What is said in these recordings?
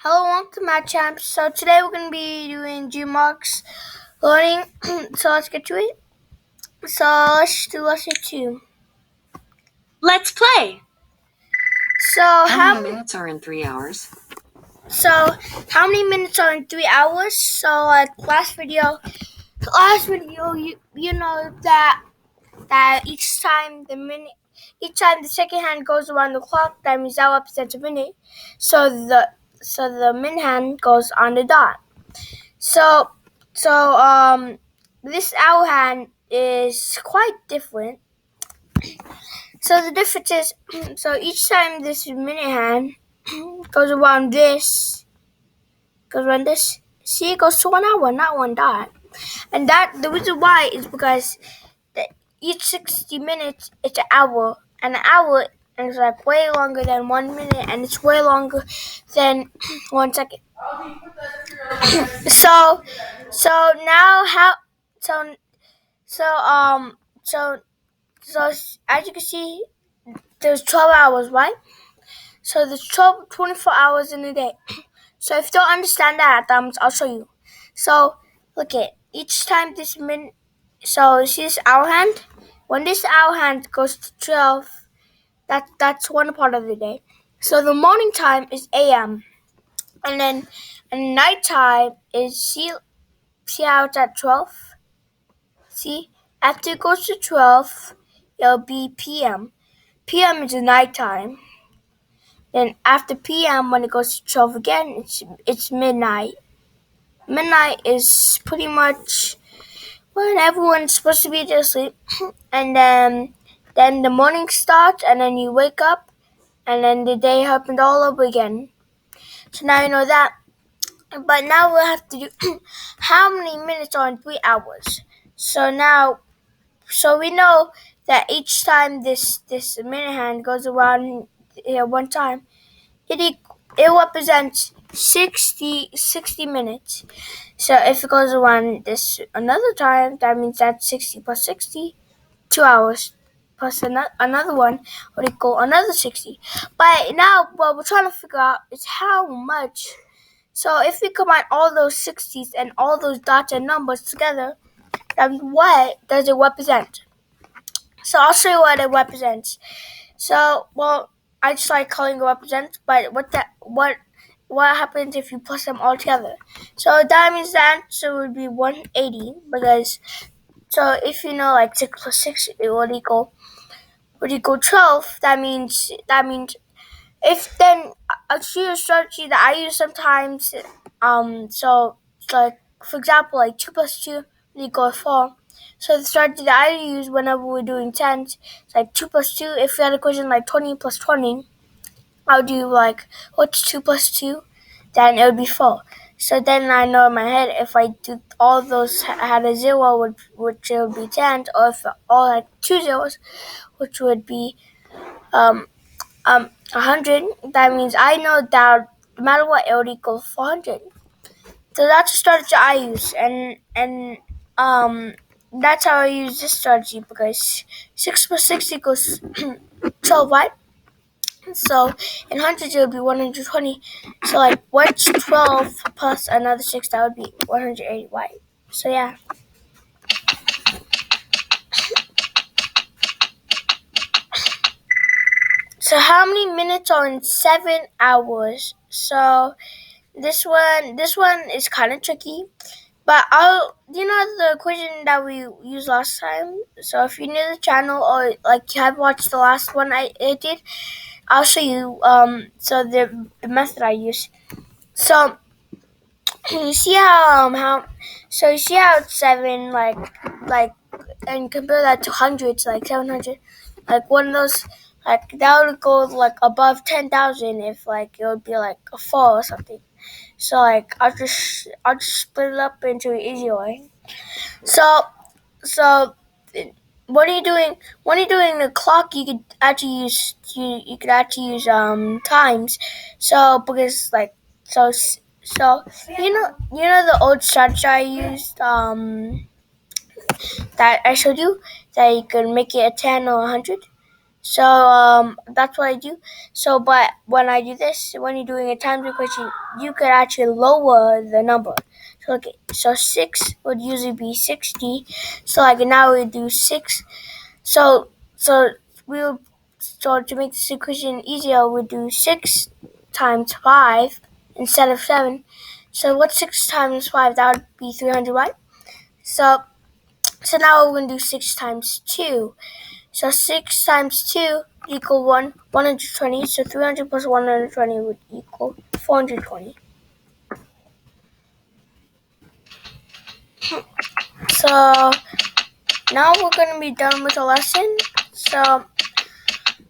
Hello, welcome to my champ. So today we're going to be doing Gmarks learning. So let's get to it. So let's do lesson 2. Let's play. So How many minutes are in 3 hours? So how many minutes are in 3 hours? So like last video, you know that each time the second hand goes around the clock, that means that represents a minute. So the minute hand goes on the dot. So this hour hand is quite different. So the difference is, so each time this minute hand goes around this, see, it goes to 1 hour, not one dot. And that the reason why is because each 60 minutes it's an hour, and an hour is like way longer than 1 minute, and it's way longer than 1 second. So now how so so so so as you can see, there's 12 hours, right? So there's 24 hours in a day. So if you don't understand that, I'll show you. So look at each time this minute. So see this hour hand. When this hour hand goes to 12, that's one part of the day. So the morning time is AM, and night time is see how it's at 12. See, after it goes to 12, it'll be PM. PM is the nighttime. Then after PM, when it goes to 12 again, it's midnight. Midnight is pretty much when everyone's supposed to be asleep. And then the morning starts, and then you wake up, and then the day happens all over again. So now you know that. But now we'll have to do how many minutes are in 3 hours. So we know that each time this minute hand goes around one time, it represents 60 minutes. So if it goes around this another time, that means that's 60 plus 60, 2 hours plus another one would equal another 60. But now what we're trying to figure out is how much. So if we combine all those 60s and all those dots and numbers together, then what does it represent? So I'll show you what it represents. So, well, I just like calling it represents, but what happens if you plus them all together? So that means the answer would be 180, because so if you know like 6 plus 6 it would equal 12. That means if then a strategy that I use sometimes. So like for example, like 2 plus 2 would equal 4. So the strategy that I use whenever we're doing tens, it's like 2 plus 2. If we had a question like 20 plus 20, I'll do like, what's 2 plus 2? Then it would be 4. So then I know in my head, if I do all those had a 0, which it would be 10, or if all had 2 zeros, which would be 100, that means I know that no matter what, it would equal 400. So that's a strategy I use, and that's how I use this strategy, because 6 plus 6 equals 12, right? So in hundreds it would be 120. So like what's 12 plus another 6? That would be 180, right? So yeah. So how many minutes are in 7 hours? So this one is kind of tricky, but you know the equation that we used last time. So if you're new to the channel, or like you have watched the last one I did, I'll show you so the method I use. So you see how so you see how it's 7, like and compare that to hundreds, like 700, like one of those, like that would go like above 10,000 if like it would be like a 4 or something. So like I'll just split it up into an easy way. So when you're doing the clock, you could actually use times. So because like so you know the old strategy I used that I showed you, that you could make it a 10 or 100. So that's what I do. So, but when I do this, when you're doing a times equation, you could actually lower the number. So, okay, so 6 would usually be 60. So, like now we do 6. So we would, so to make this equation easier, we do 6 times 5 instead of 7. So, what's 6 times 5? That would be 300, right? So now we're going to do 6 times 2. So 6 times 2 equal 120. So 300 plus 120 would equal 420. So now we're going to be done with the lesson. So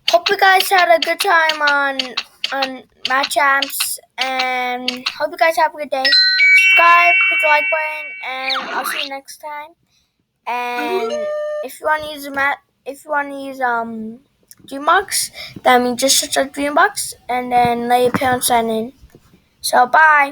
hope you guys had a good time on Math Champs, and hope you guys have a good day. Subscribe, hit the like button, and I'll see you next time. And if you want to use Dreambox, that means just search up Dreambox and then let your parents sign in. So bye.